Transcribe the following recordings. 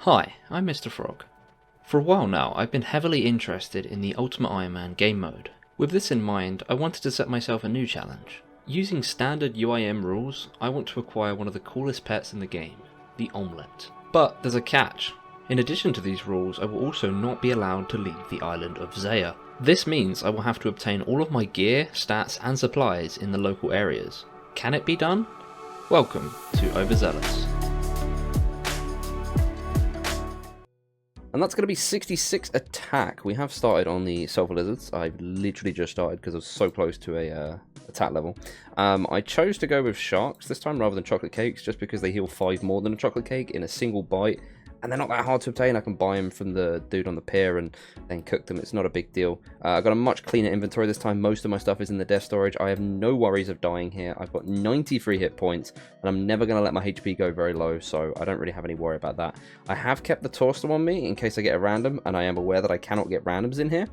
Hi, I'm Mr. Frog. For a while now, I've been heavily interested in the Ultimate Iron Man game mode. With this in mind, I wanted to set myself a new challenge. Using standard UIM rules, I want to acquire one of the coolest pets in the game, the Amulet. But there's a catch. In addition to these rules, I will also not be allowed to leave the island of Zeah. This means I will have to obtain all of my gear, stats and supplies in the local areas. Can it be done? Welcome to Overzealous. And that's going to be 66 attack. We have started on the Sulphur Lizards. I've literally just started because I was so close to a attack level. I chose to go with Sharks this time rather than Chocolate Cakes just because they heal 5 more than a Chocolate Cake in a single bite. And they're not that hard to obtain. I can buy them from the dude on the pier and then cook them. It's not a big deal. I've got a much cleaner inventory this time. Most of my stuff is in the dev storage. I have no worries of dying here. I've got 93 hit points, and I'm never going to let my HP go very low, so I don't really have any worry about that. I have kept the Torster on me in case I get a random, and I am aware that I cannot get randoms in here.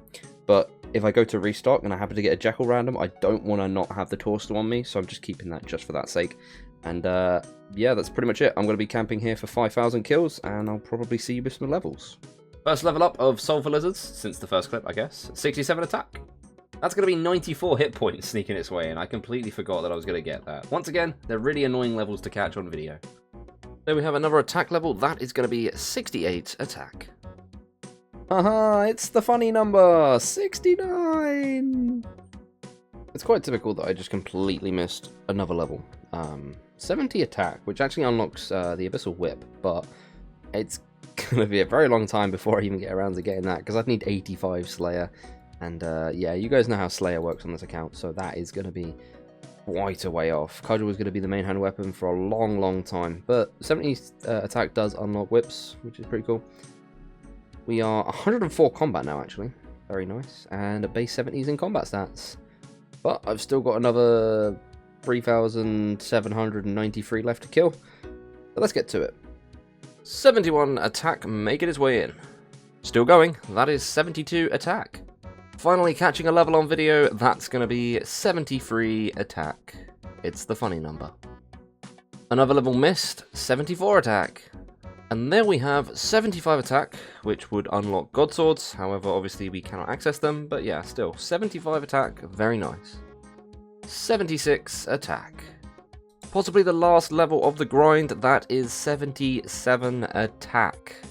But if I go to restock and I happen to get a Jekyll random, I don't want to not have the Torster on me, so I'm just keeping that just for that sake. And yeah, that's pretty much it. I'm going to be camping here for 5,000 kills, and I'll probably see you with some levels. First level up of Sulphur Lizards, since the first clip, I guess. 67 attack. That's going to be 94 hit points sneaking its way in. I completely forgot that I was going to get that. Once again, they're really annoying levels to catch on video. Then we have another attack level. That is going to be 68 attack. Haha, it's the funny number, 69! It's quite typical that I just completely missed another level. 70 attack, which actually unlocks the Abyssal Whip, but it's going to be a very long time before I even get around to getting that, because I'd need 85 Slayer, and yeah, you guys know how Slayer works on this account, so that is going to be quite a way off. Cudgel was going to be the main hand weapon for a long time, but 70 attack does unlock whips, which is pretty cool. We are 104 combat now, actually. Very nice, and a base 70s in combat stats. But I've still got another 3,793 left to kill. So let's get to it. 71 attack making its way in. Still going, that is 72 attack. Finally catching a level on video, that's going to be 73 attack. It's the funny number. Another level missed, 74 attack. And there we have 75 attack, which would unlock God Swords. However, obviously we cannot access them, but yeah, still 75 attack, very nice. 76 attack. Possibly the last level of the grind, that is 77 attack.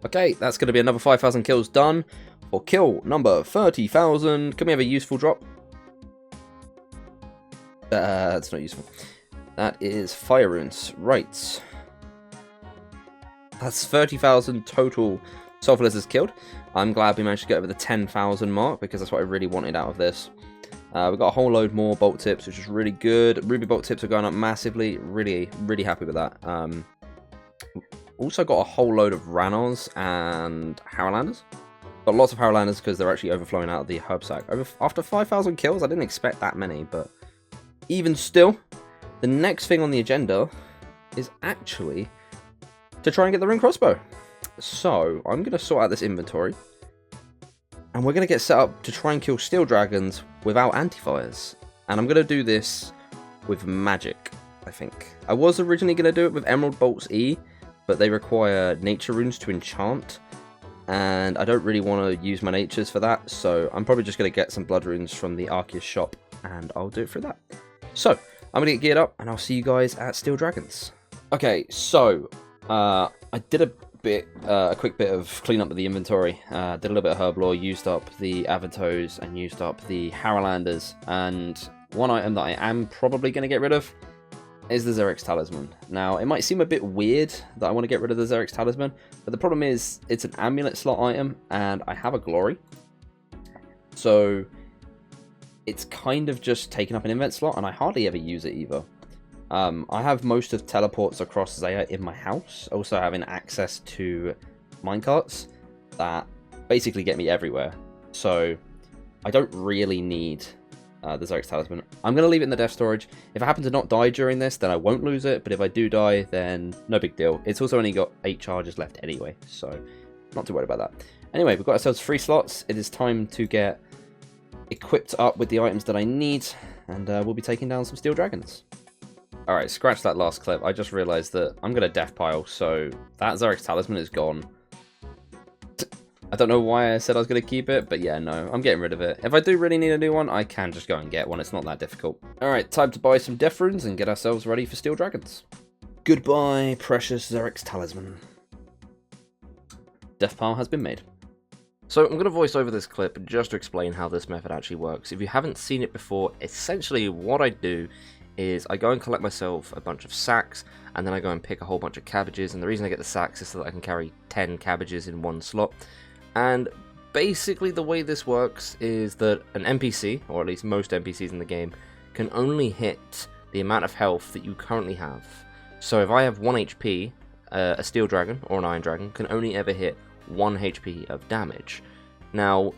Okay, that's going to be another 5,000 kills done. For kill number 30,000, can we have a useful drop? That's not useful. That is fire runes, right. That's 30,000 total Sulphur Lizards killed. I'm glad we managed to get over the 10,000 mark because that's what I really wanted out of this. We've got a whole load more bolt tips, which is really good. Ruby bolt tips are going up massively. Really happy with that. Also got a whole load of Ranors and Harrowlanders. Got lots of Harrowlanders because they're actually overflowing out of the herb sack. After 5,000 kills, I didn't expect that many, but even still, the next thing on the agenda is actually to try and get the Rune Crossbow. So, I'm going to sort out this inventory, and we're going to get set up to try and kill steel dragons without antifires. And I'm going to do this with magic, I think. I was originally going to do it with Emerald Bolts E, but they require nature runes to enchant, and I don't really want to use my natures for that, so I'm probably just going to get some blood runes from the Arceus shop, and I'll do it through that. So, I'm going to get geared up, and I'll see you guys at Steel Dragons. Okay, so I did a quick bit of cleanup of the inventory. Did a little bit of herb lore, used up the Avatos and used up the Harrowlanders. And one item that I am probably going to get rid of is the Xerix Talisman. Now, it might seem a bit weird that I want to get rid of the Xerix Talisman, but the problem is it's an amulet slot item and I have a glory. So it's kind of just taking up an invent slot and I hardly ever use it either. I have most of teleports across Zeah in my house, also having access to minecarts that basically get me everywhere. So I don't really need the Xerix Talisman. I'm going to leave it in the dev storage. If I happen to not die during this, then I won't lose it, but if I do die, then no big deal. It's also only got 8 charges left anyway, so not too worried about that. Anyway, we've got ourselves 3 slots. It is time to get equipped up with the items that I need, and we'll be taking down some steel dragons. Alright, scratch that last clip. I just realised that I'm going to death pile, so that Zerek's Talisman is gone. I don't know why I said I was going to keep it, but yeah, no, I'm getting rid of it. If I do really need a new one, I can just go and get one. It's not that difficult. Alright, time to buy some death runes and get ourselves ready for Steel Dragons. Goodbye, precious Zerek's Talisman. Death pile has been made. So I'm going to voice over this clip just to explain how this method actually works. If you haven't seen it before, essentially what I do is I go and collect myself a bunch of sacks, and then I go and pick a whole bunch of cabbages, and the reason I get the sacks is so that I can carry 10 cabbages in one slot. And basically the way this works is that an NPC, or at least most NPCs in the game, can only hit the amount of health that you currently have. So if I have 1 HP, a steel dragon or an iron dragon can only ever hit 1 HP of damage. Now,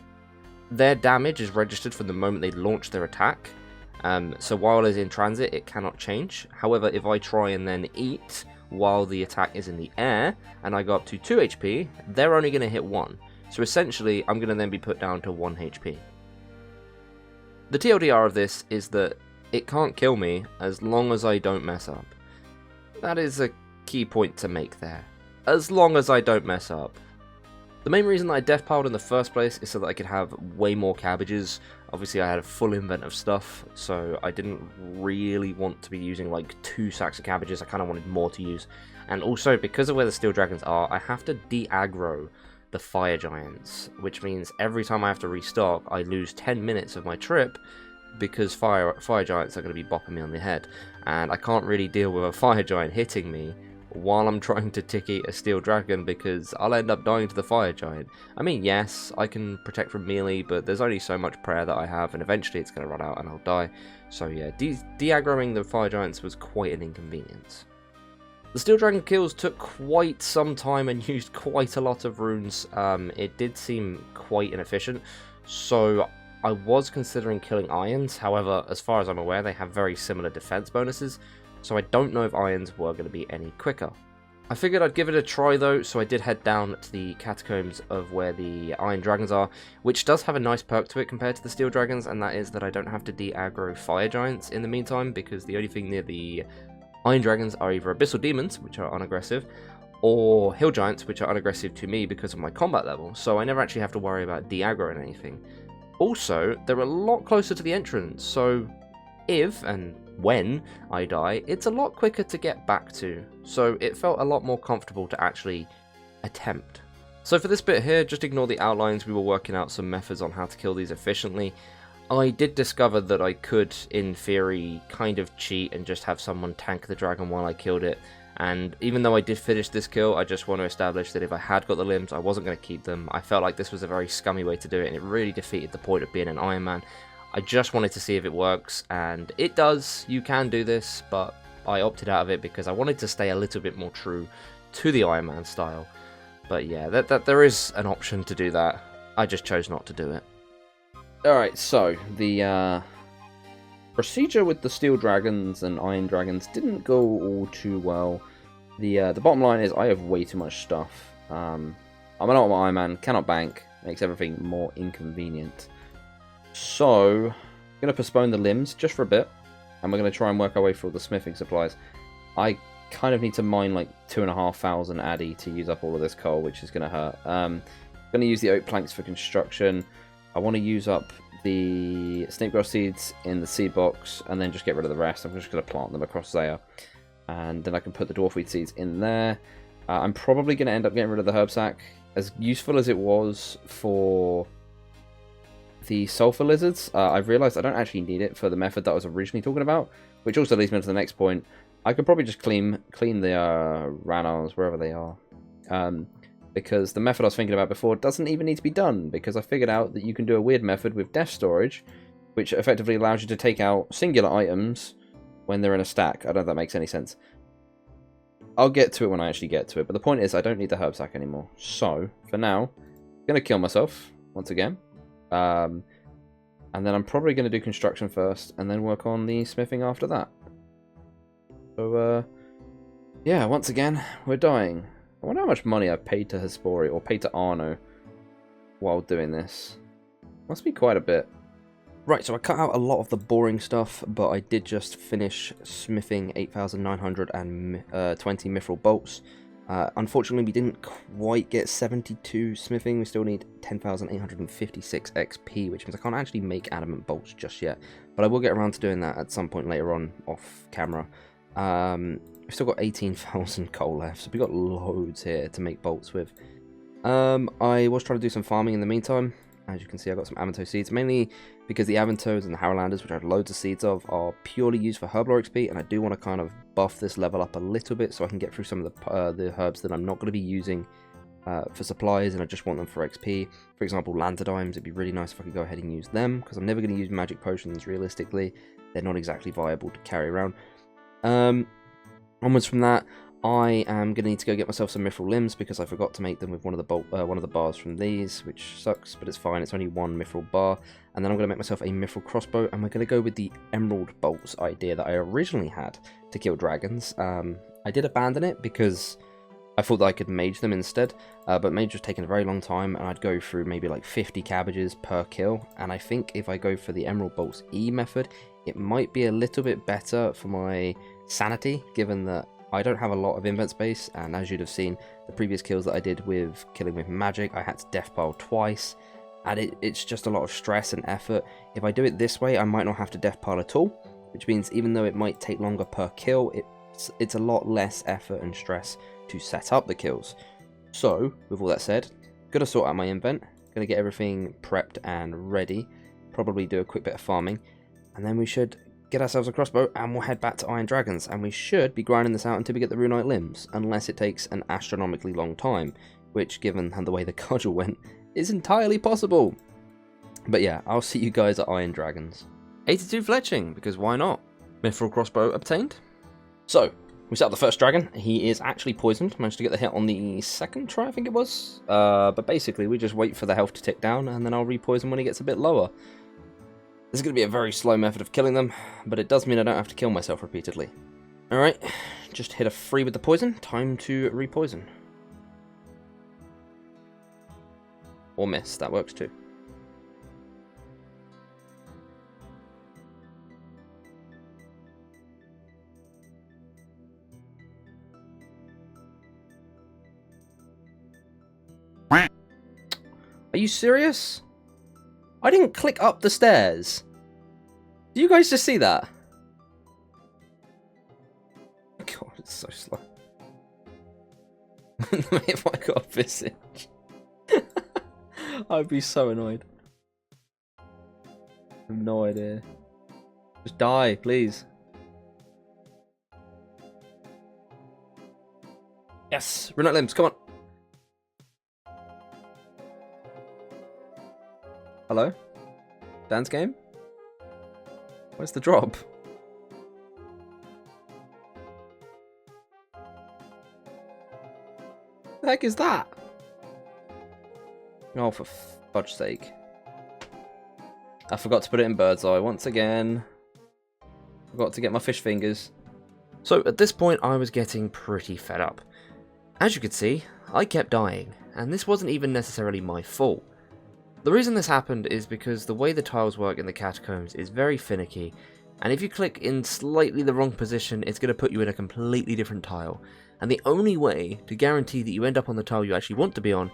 their damage is registered from the moment they launch their attack, so while it's in transit it cannot change. However, if I try and then eat while the attack is in the air, and I go up to 2 HP, they're only going to hit 1. So essentially, I'm going to then be put down to 1 HP. The TLDR of this is that it can't kill me as long as I don't mess up. That is a key point to make there. As long as I don't mess up. The main reason that I death piled in the first place is so that I could have way more cabbages. Obviously I had a full invent of stuff, so I didn't really want to be using like 2 sacks of cabbages. I kind of wanted more to use. And also, because of where the steel dragons are, I have to de-aggro the fire giants, which means every time I have to restock, I lose 10 minutes of my trip because fire giants are going to be bopping me on the head. And I can't really deal with a fire giant hitting me while I'm trying to tick eat a steel dragon, because I'll end up dying to the fire giant. I mean, yes, I can protect from melee, but there's only so much prayer that I have, and eventually it's going to run out and I'll die. So yeah, de-aggroing the fire giants was quite an inconvenience. The steel dragon kills took quite some time and used quite a lot of runes. It did seem quite inefficient, so I was considering killing irons. However, as far as I'm aware, they have very similar defense bonuses, so I don't know if irons were going to be any quicker. I figured I'd give it a try though, so I did head down to the catacombs of where the iron dragons are, which does have a nice perk to it compared to the steel dragons, and that is that I don't have to de-aggro fire giants in the meantime, because the only thing near the iron dragons are either abyssal demons, which are unaggressive, or hill giants, which are unaggressive to me because of my combat level, so I never actually have to worry about de-aggroing anything. Also, they're a lot closer to the entrance, so if and when I die, it's a lot quicker to get back to, so it felt a lot more comfortable to actually attempt. So for this bit here, just ignore the outlines. We were working out some methods on how to kill these efficiently. I did discover that I could, in theory, kind of cheat and just have someone tank the dragon while I killed it. And even though I did finish this kill, I just want to establish that if I had got the limbs, I wasn't going to keep them. I felt like this was a very scummy way to do it, and it really defeated the point of being an Iron Man. I just wanted to see if it works, and it does. You can do this, but I opted out of it because I wanted to stay a little bit more true to the Iron Man style. But yeah, there is an option to do that. I just chose not to do it. Alright, so the procedure with the steel dragons and iron dragons didn't go all too well. The bottom line is I have way too much stuff. I'm an Ultimate Iron Man, cannot bank, makes everything more inconvenient. So, I'm going to postpone the limbs just for a bit, and we're going to try and work our way through all the smithing supplies. I kind of need to mine like 2,500 addy to use up all of this coal, which is going to hurt. I'm going to use the oak planks for construction. I want to use up the snake grass seeds in the seed box, and then just get rid of the rest. I'm just going to plant them across Zeah, and then I can put the dwarfweed seeds in there. I'm probably going to end up getting rid of the herb sack. As useful as it was for the sulphur lizards, I've realised I don't actually need it for the method that I was originally talking about, which also leads me to the next point. I could probably just clean the ranars wherever they are, because the method I was thinking about before doesn't even need to be done, because I figured out that you can do a weird method with death storage, which effectively allows you to take out singular items when they're in a stack. I don't know if that makes any sense. I'll get to it when I actually get to it, but the point is I don't need the herb sack anymore. So, for now, I'm going to kill myself once again. And then I'm probably going to do construction first, and then work on the smithing after that. So, yeah, once again, we're dying. I wonder how much money I paid to Hespori, or paid to Arno, while doing this. Must be quite a bit. Right, so I cut out a lot of the boring stuff, but I did just finish smithing 8,920 mithril bolts. Unfortunately, we didn't quite get 72 smithing. We still need 10,856 XP, which means I can't actually make adamant bolts just yet. But I will get around to doing that at some point later on off camera. We've still got 18,000 coal left, so we've got loads here to make bolts with. I was trying to do some farming in the meantime. As you can see, I got some Avanto seeds, mainly because the Avantos and the Harrowlanders, which I have loads of seeds of, are purely used for Herblore XP, and I do want to kind of buff this level up a little bit so I can get through some of the herbs that I'm not going to be using for supplies, and I just want them for XP. For example, Lanzadimes, it'd be really nice if I could go ahead and use them, because I'm never going to use magic potions realistically. They're not exactly viable to carry around. Onwards from that, I am going to need to go get myself some mithril limbs because I forgot to make them with one of the bars from these, which sucks, but it's fine. It's only one mithril bar. And then I'm going to make myself a mithril crossbow, and we're going to go with the emerald bolts idea that I originally had to kill dragons. I did abandon it because I thought that I could mage them instead, but mage was taking a very long time, and I'd go through maybe like 50 cabbages per kill. And I think if I go for the emerald bolts E method, it might be a little bit better for my sanity, given that I don't have a lot of invent space, and as you'd have seen, the previous kills that I did with killing with magic, I had to death pile twice, and it's just a lot of stress and effort. If I do it this way, I might not have to death pile at all, which means even though it might take longer per kill, it's a lot less effort and stress to set up the kills. So, with all that said, gonna sort out my invent, gonna get everything prepped and ready, probably do a quick bit of farming, and then we should get ourselves a crossbow, and we'll head back to Iron Dragons, and we should be grinding this out until we get the Runite limbs, unless it takes an astronomically long time, which, given the way the cudgel went, is entirely possible. But yeah, I'll see you guys at Iron Dragons. 82 fletching, because why not? Mithril crossbow obtained. So, we set up the first dragon. He is actually poisoned. Managed to get the hit on the second try, I think it was. But basically, we just wait for the health to tick down, and then I'll repoison when he gets a bit lower. This is going to be a very slow method of killing them, but it does mean I don't have to kill myself repeatedly. Alright, just hit a 3 with the poison. Time to repoison. Or miss, that works too. Are you serious? I didn't click up the stairs. Do you guys just see that? God, it's so slow. If I got a visage, I'd be so annoyed. I have no idea. Just die, please. Yes, Runite limbs, come on. Hello? Dance game? Where's the drop? The heck is that? Oh, for fudge's sake. I forgot to put it in bird's eye once again. Forgot to get my fish fingers. So at this point I was getting pretty fed up. As you could see, I kept dying, and this wasn't even necessarily my fault. The reason this happened is because the way the tiles work in the catacombs is very finicky, and if you click in slightly the wrong position, it's going to put you in a completely different tile. And the only way to guarantee that you end up on the tile you actually want to be on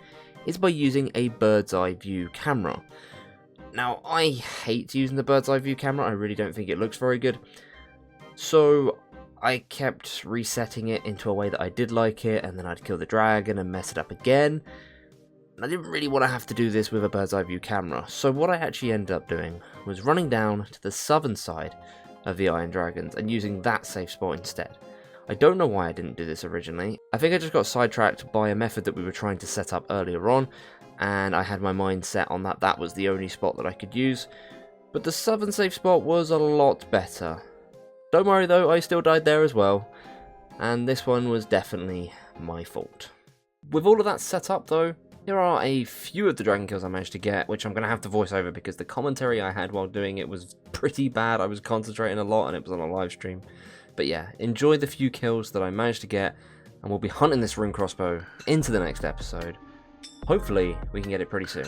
is by using a bird's eye view camera. Now, I hate using the bird's eye view camera, I really don't think it looks very good. So I kept resetting it into a way that I did like it, and then I'd kill the dragon and mess it up again. I didn't really want to have to do this with a bird's eye view camera, so what I actually ended up doing was running down to the southern side of the Iron Dragons and using that safe spot instead. I don't know why I didn't do this originally. I think I just got sidetracked by a method that we were trying to set up earlier on, and I had my mind set on that was the only spot that I could use, but the southern safe spot was a lot better. Don't worry though, I still died there as well, and this one was definitely my fault. With all of that set up though, here are a few of the dragon kills I managed to get, which I'm going to have to voice over because the commentary I had while doing it was pretty bad. I was concentrating a lot and it was on a live stream. But yeah, enjoy the few kills that I managed to get, and we'll be hunting this Rune Crossbow into the next episode. Hopefully, we can get it pretty soon.